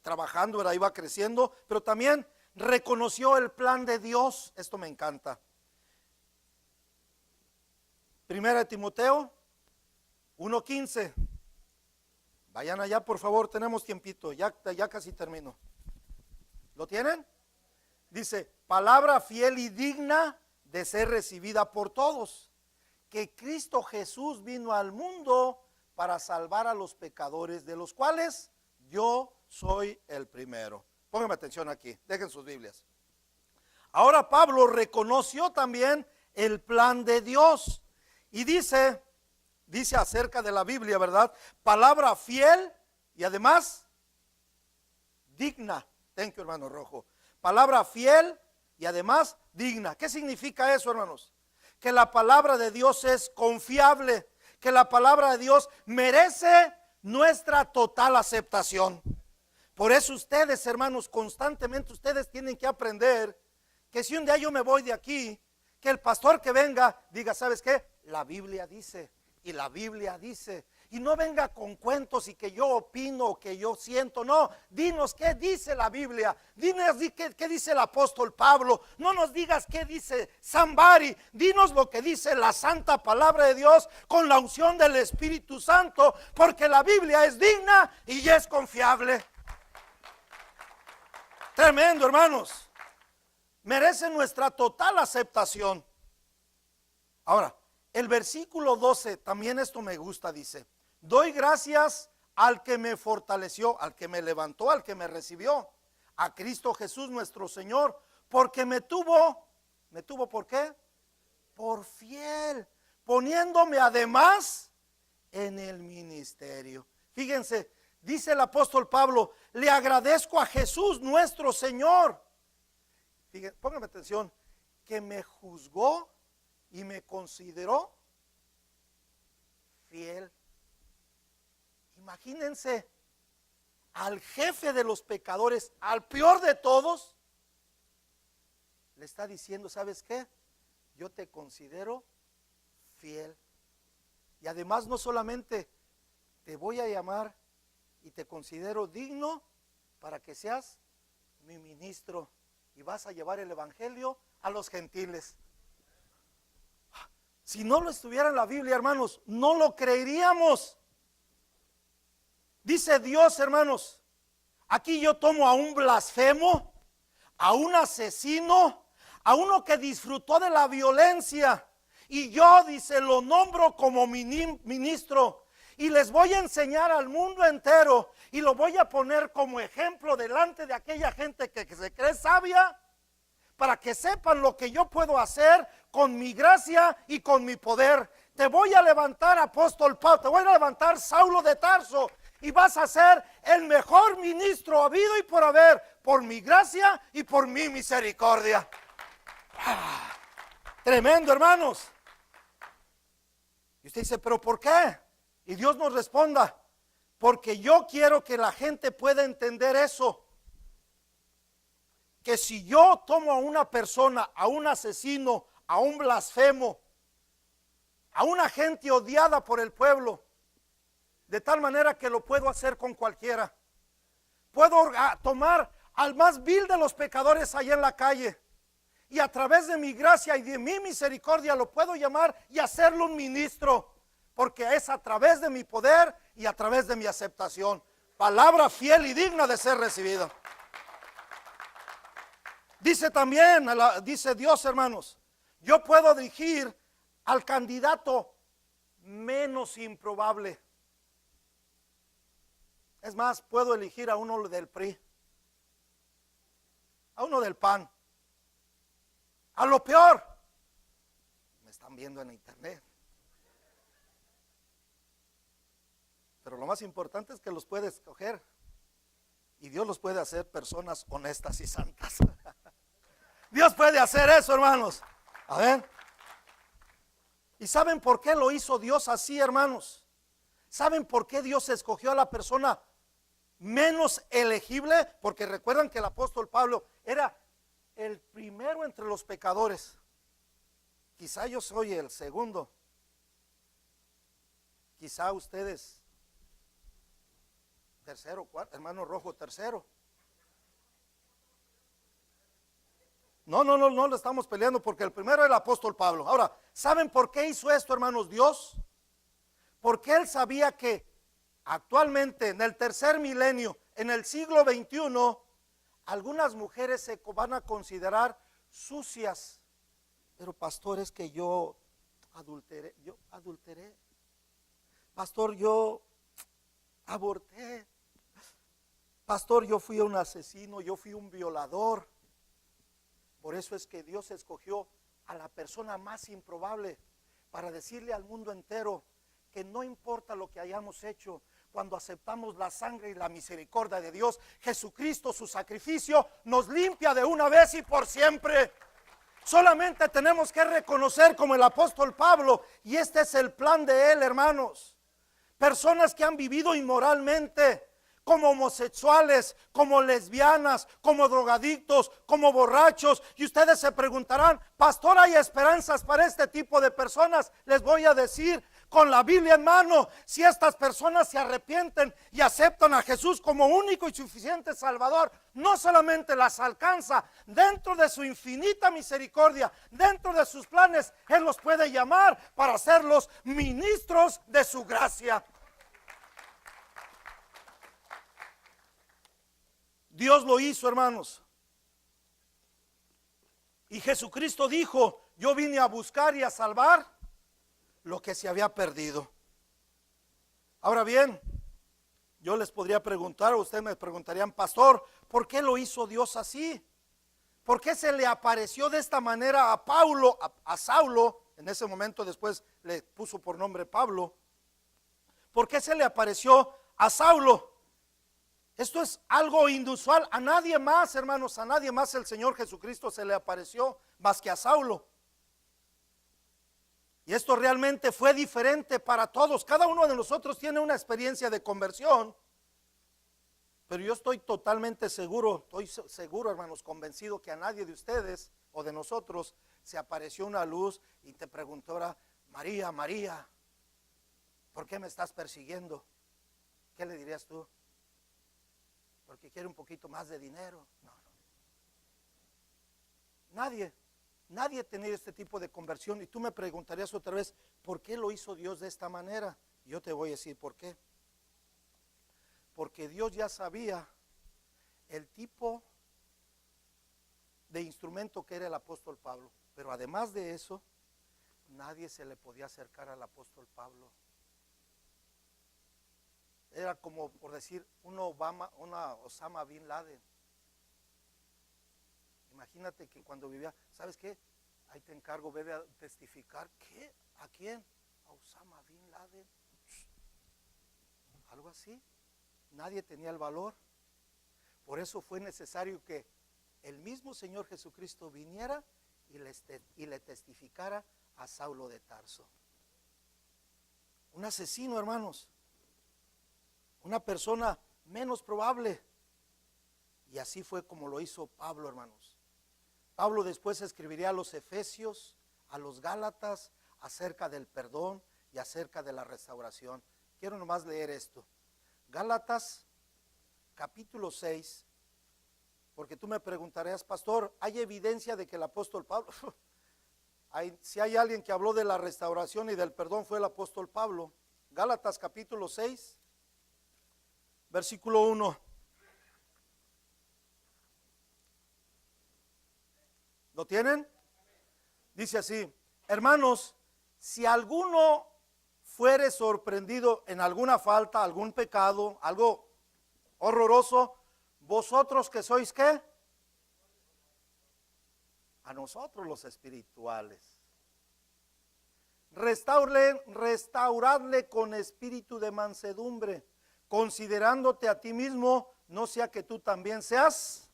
trabajando, iba creciendo, pero también reconoció el plan de Dios. Esto me encanta. Primera de Timoteo 1:15. Vayan allá, por favor, tenemos tiempito, ya casi termino. ¿Lo tienen? Dice, palabra fiel y digna de ser recibida por todos, que Cristo Jesús vino al mundo para salvar a los pecadores, de los cuales yo soy el primero. Pónganme atención aquí, dejen sus Biblias. Ahora Pablo reconoció también el plan de Dios y dice acerca de la Biblia, ¿verdad? Palabra fiel y además digna. Thank you, hermano Rojo. Palabra fiel y además digna. ¿Qué significa eso, hermanos? Que la palabra de Dios es confiable, que la palabra de Dios merece nuestra total aceptación. Por eso ustedes, hermanos, constantemente ustedes tienen que aprender que si un día yo me voy de aquí, que el pastor que venga diga, ¿sabes qué? La Biblia dice, y la Biblia dice, y no venga con cuentos y que yo opino, que yo siento, no, dinos qué dice la Biblia, dinos qué dice el apóstol Pablo, no nos digas qué dice somebody, dinos lo que dice la santa palabra de Dios con la unción del Espíritu Santo, porque la Biblia es digna y es confiable. Tremendo, hermanos. Merece nuestra total aceptación. Ahora, el versículo 12, también esto me gusta, dice, doy gracias al que me fortaleció, al que me levantó, al que me recibió, a Cristo Jesús nuestro Señor, porque me tuvo ¿por qué? Por fiel, poniéndome además en el ministerio. Fíjense, dice el apóstol Pablo, le agradezco a Jesús nuestro Señor. Fíjense, pónganme atención, que me juzgó y me consideró fiel. Imagínense al jefe de los pecadores, al peor de todos, le está diciendo, ¿sabes qué? Yo te considero fiel. Y además no solamente te voy a llamar y te considero digno para que seas mi ministro y vas a llevar el evangelio a los gentiles. Si no lo estuviera en la Biblia, hermanos, no lo creeríamos. Dice Dios, hermanos, aquí yo tomo a un blasfemo, a un asesino, a uno que disfrutó de la violencia, y yo, dice, lo nombro como ministro, y les voy a enseñar al mundo entero, y lo voy a poner como ejemplo delante de aquella gente que se cree sabia, para que sepan lo que yo puedo hacer con mi gracia y con mi poder. Te voy a levantar, apóstol Pablo, te voy a levantar, Saulo de Tarso, y vas a ser el mejor ministro habido y por haber, por mi gracia y por mi misericordia. Tremendo, hermanos. Y usted dice, ¿pero por qué? Y Dios nos responda, porque yo quiero que la gente pueda entender eso. Que si yo tomo a una persona, a un asesino, a un blasfemo, a una gente odiada por el pueblo, de tal manera que lo puedo hacer con cualquiera. Puedo tomar al más vil de los pecadores allá en la calle, y a través de mi gracia y de mi misericordia lo puedo llamar y hacerlo un ministro, porque es a través de mi poder y a través de mi aceptación. Palabra fiel y digna de ser recibida. Dice también, dice Dios, hermanos, yo puedo dirigir al candidato menos improbable. Es más, puedo elegir a uno del PRI, a uno del PAN, a lo peor. Me están viendo en internet. Pero lo más importante es que los puede escoger y Dios los puede hacer personas honestas y santas. Dios puede hacer eso, hermanos. A ver. ¿Y saben por qué lo hizo Dios así, hermanos? ¿Saben por qué Dios escogió a la persona menos elegible? Porque recuerdan que el apóstol Pablo era el primero entre los pecadores. Quizá yo soy el segundo. Quizá ustedes tercero, cuarto, hermano Rojo tercero. No lo estamos peleando porque el primero era el apóstol Pablo. Ahora, ¿saben por qué hizo esto, hermanos, Dios? Porque Él sabía que actualmente en el tercer milenio, en el siglo XXI, algunas mujeres se van a considerar sucias. Pero pastor, es que yo adulteré. Pastor, yo aborté. Pastor, yo fui un asesino, yo fui un violador. Por eso es que Dios escogió a la persona más improbable para decirle al mundo entero que no importa lo que hayamos hecho, cuando aceptamos la sangre y la misericordia de Dios, Jesucristo, su sacrificio, nos limpia de una vez y por siempre. Solamente tenemos que reconocer, como el apóstol Pablo, y este es el plan de él, hermanos. Personas que han vivido inmoralmente, como homosexuales, como lesbianas, como drogadictos, como borrachos. Y ustedes se preguntarán, pastor, ¿hay esperanzas para este tipo de personas? Les voy a decir, con la Biblia en mano, si estas personas se arrepienten y aceptan a Jesús como único y suficiente Salvador, no solamente las alcanza, dentro de su infinita misericordia, dentro de sus planes, Él los puede llamar para ser los ministros de su gracia. Dios lo hizo, hermanos. Y Jesucristo dijo, yo vine a buscar y a salvar lo que se había perdido. Ahora bien, yo les podría preguntar, o ustedes me preguntarían, pastor, ¿por qué lo hizo Dios así? ¿Por qué se le apareció de esta manera a Paulo, a Saulo? En ese momento después le puso por nombre Pablo. ¿Por qué se le apareció a Saulo? Esto es algo inusual. A nadie más, hermanos, a nadie más el Señor Jesucristo se le apareció más que a Saulo. Y esto realmente fue diferente para todos. Cada uno de nosotros tiene una experiencia de conversión. Pero yo estoy totalmente seguro, hermanos, convencido que a nadie de ustedes o de nosotros se apareció una luz y te preguntó ahora, María, María, ¿por qué me estás persiguiendo? ¿Qué le dirías tú? Porque quiere un poquito más de dinero. No. Nadie tenía este tipo de conversión. Y tú me preguntarías otra vez, ¿por qué lo hizo Dios de esta manera? Yo te voy a decir por qué. Porque Dios ya sabía el tipo de instrumento que era el apóstol Pablo. Pero además de eso, nadie se le podía acercar al apóstol Pablo. Era como, por decir, una Osama Bin Laden. Imagínate que cuando vivía, ¿sabes qué? Ahí te encargo, vete a testificar. ¿Qué? ¿A quién? A Osama Bin Laden. Algo así. Nadie tenía el valor. Por eso fue necesario que el mismo Señor Jesucristo viniera y le testificara a Saulo de Tarso. Un asesino, hermanos. Una persona menos probable. Y así fue como lo hizo Pablo, hermanos. Pablo después escribiría a los Efesios, a los Gálatas, acerca del perdón y acerca de la restauración. Quiero nomás leer esto. Gálatas, capítulo 6, porque tú me preguntarías, pastor, ¿hay evidencia de que el apóstol Pablo? Si hay alguien que habló de la restauración y del perdón fue el apóstol Pablo. Gálatas, capítulo 6. Versículo 1. ¿Lo tienen? Dice así, hermanos, si alguno fuere sorprendido en alguna falta, algún pecado, algo horroroso, vosotros que sois ¿qué? A nosotros los espirituales. Restauradle con espíritu de mansedumbre, considerándote a ti mismo, no sea que tú también seas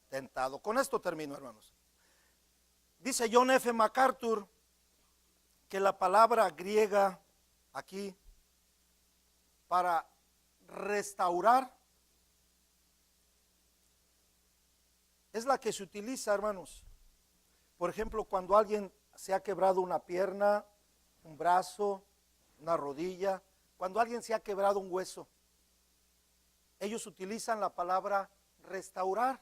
tentado. Con esto termino, hermanos. Dice John F. MacArthur que la palabra griega aquí para restaurar es la que se utiliza, hermanos. Por ejemplo, cuando alguien se ha quebrado una pierna, un brazo, una rodilla, cuando alguien se ha quebrado un hueso, ellos utilizan la palabra restaurar.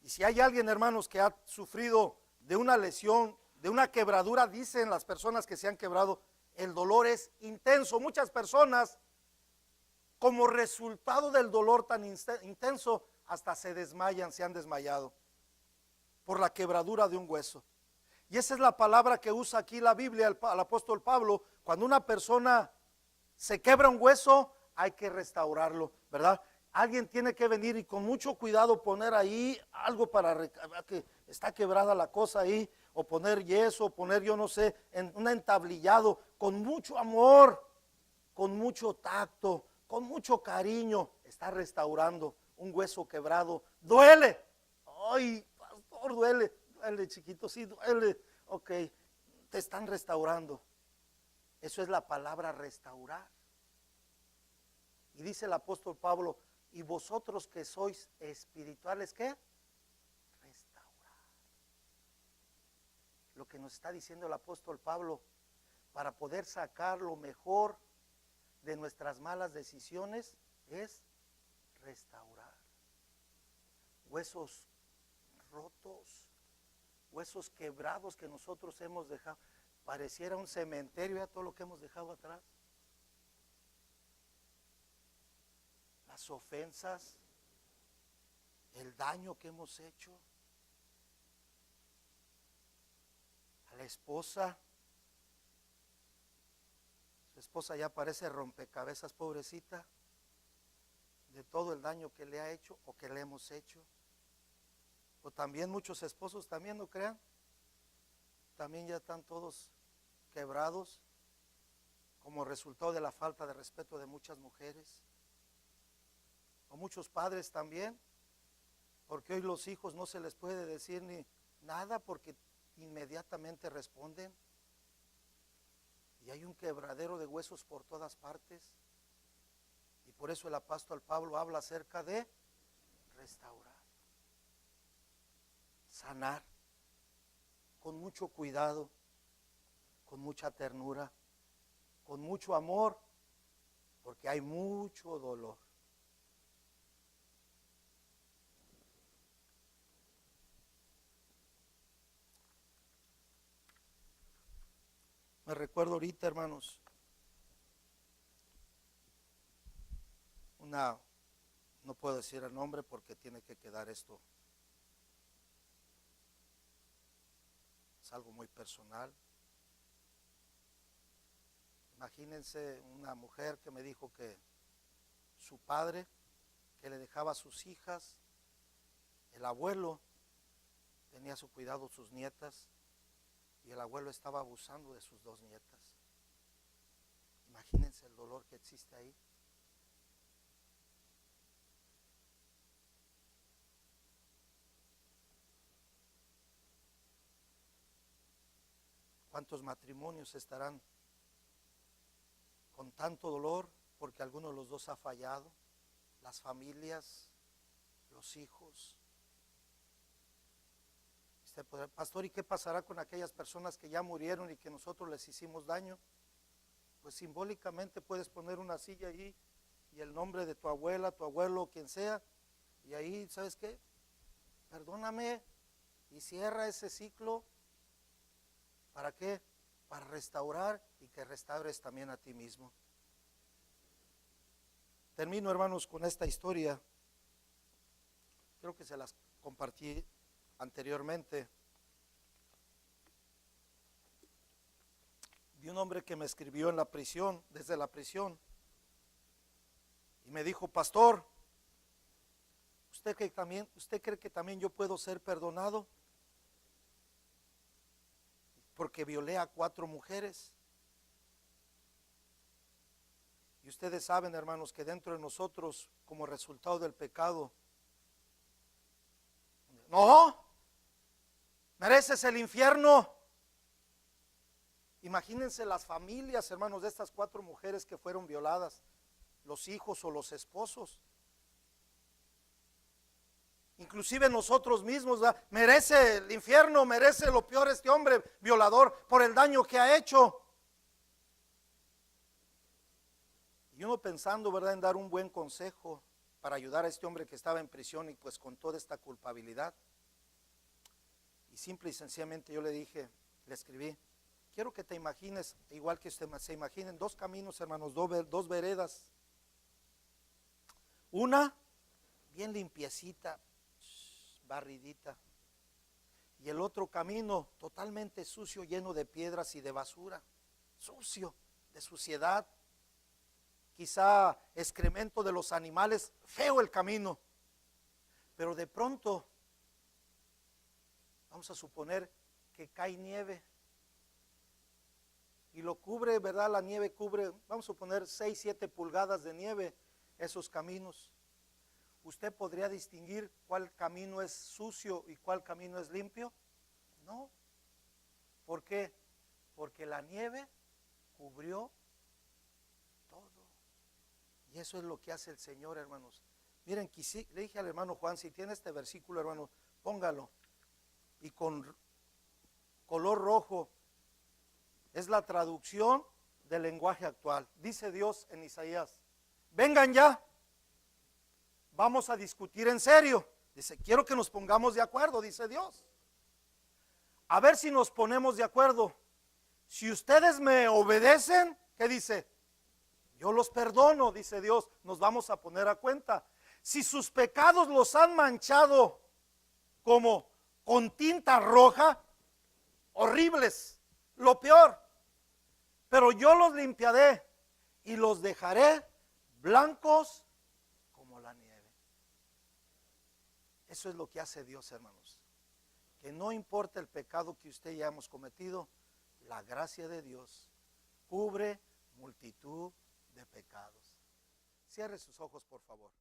Y si hay alguien, hermanos, que ha sufrido de una lesión, de una quebradura, dicen las personas que se han quebrado, el dolor es intenso. Muchas personas, como resultado del dolor tan intenso, hasta se desmayan, se han desmayado por la quebradura de un hueso. Y esa es la palabra que usa aquí la Biblia, el apóstol Pablo. Cuando una persona se quebra un hueso, hay que restaurarlo, ¿verdad? Alguien tiene que venir y con mucho cuidado poner ahí algo para está quebrada la cosa ahí, o poner yeso, o poner yo no sé, en un entablillado, con mucho amor, con mucho tacto, con mucho cariño, está restaurando un hueso quebrado. Duele. Ay, pastor, duele, duele chiquito, sí, duele. Ok, te están restaurando. Eso es la palabra restaurar. Y dice el apóstol Pablo, y vosotros que sois espirituales, ¿qué? Restaurar. Lo que nos está diciendo el apóstol Pablo, para poder sacar lo mejor de nuestras malas decisiones, es restaurar. Huesos rotos, huesos quebrados que nosotros hemos dejado. Pareciera un cementerio ya todo lo que hemos dejado atrás. Las ofensas, el daño que hemos hecho a la esposa. Su esposa ya parece rompecabezas, pobrecita, de todo el daño que le ha hecho o que le hemos hecho. O también muchos esposos también, no crean, también ya están todos quebrados como resultado de la falta de respeto de muchas mujeres. O muchos padres también, porque hoy los hijos no se les puede decir ni nada porque inmediatamente responden. Y hay un quebradero de huesos por todas partes. Y por eso el apóstol Pablo habla acerca de restaurar, sanar, con mucho cuidado, con mucha ternura, con mucho amor, porque hay mucho dolor. Me recuerdo ahorita, hermanos, no puedo decir el nombre porque tiene que quedar esto, es algo muy personal. Imagínense una mujer que me dijo que su padre, que le dejaba a sus hijas, el abuelo tenía a su cuidado sus nietas y el abuelo estaba abusando de sus dos nietas. Imagínense el dolor que existe ahí. ¿Cuántos matrimonios estarán con tanto dolor porque alguno de los dos ha fallado? Las familias, los hijos. Usted podrá, pastor, ¿y qué pasará con aquellas personas que ya murieron y que nosotros les hicimos daño? Pues simbólicamente puedes poner una silla ahí y el nombre de tu abuela, tu abuelo, quien sea, y ahí, ¿sabes qué? Perdóname, y cierra ese ciclo. ¿Para qué? Para restaurar y que restaures también a ti mismo. Termino, hermanos, con esta historia. Creo que se las compartí anteriormente. Vi un hombre que me escribió en la prisión, desde la prisión, y me dijo, pastor, ¿usted cree que también yo puedo ser perdonado? Porque violé a 4 mujeres. Y ustedes saben, hermanos, que dentro de nosotros, como resultado del pecado, no, mereces el infierno. Imagínense las familias, hermanos, de estas 4 mujeres que fueron violadas, los hijos o los esposos. Inclusive nosotros mismos, ¿verdad? Merece el infierno, merece lo peor este hombre violador por el daño que ha hecho. Y uno pensando, ¿verdad?, en dar un buen consejo para ayudar a este hombre que estaba en prisión y pues con toda esta culpabilidad. Y simple y sencillamente yo le dije, le escribí, quiero que te imagines, igual que usted se imaginen, 2 caminos, hermanos, 2 veredas. Una bien limpiecita, barridita, y el otro camino totalmente sucio, lleno de piedras y de basura, sucio, de suciedad, quizá excremento de los animales, feo el camino. Pero de pronto Vamos a suponer que cae nieve y lo cubre, ¿verdad? La nieve cubre, vamos a suponer 6, 7 pulgadas de nieve esos caminos. ¿Usted podría distinguir cuál camino es sucio y cuál camino es limpio? No. ¿Por qué? Porque la nieve cubrió todo. Y eso es lo que hace el Señor, hermanos. Miren, le dije al hermano Juan, si tiene este versículo, hermano, póngalo. Y con color rojo es la traducción del lenguaje actual. Dice Dios en Isaías: vengan ya, vamos a discutir en serio. Dice, quiero que nos pongamos de acuerdo, dice Dios. A ver si nos ponemos de acuerdo. Si ustedes me obedecen, ¿qué dice? Yo los perdono, dice Dios, nos vamos a poner a cuenta. Si sus pecados los han manchado como con tinta roja, horribles, lo peor, pero yo los limpiaré y los dejaré blancos como la nieve. Eso es lo que hace Dios, hermanos. Que no importa el pecado que usted y yo hemos cometido, la gracia de Dios cubre multitud de pecados. Cierre sus ojos, por favor.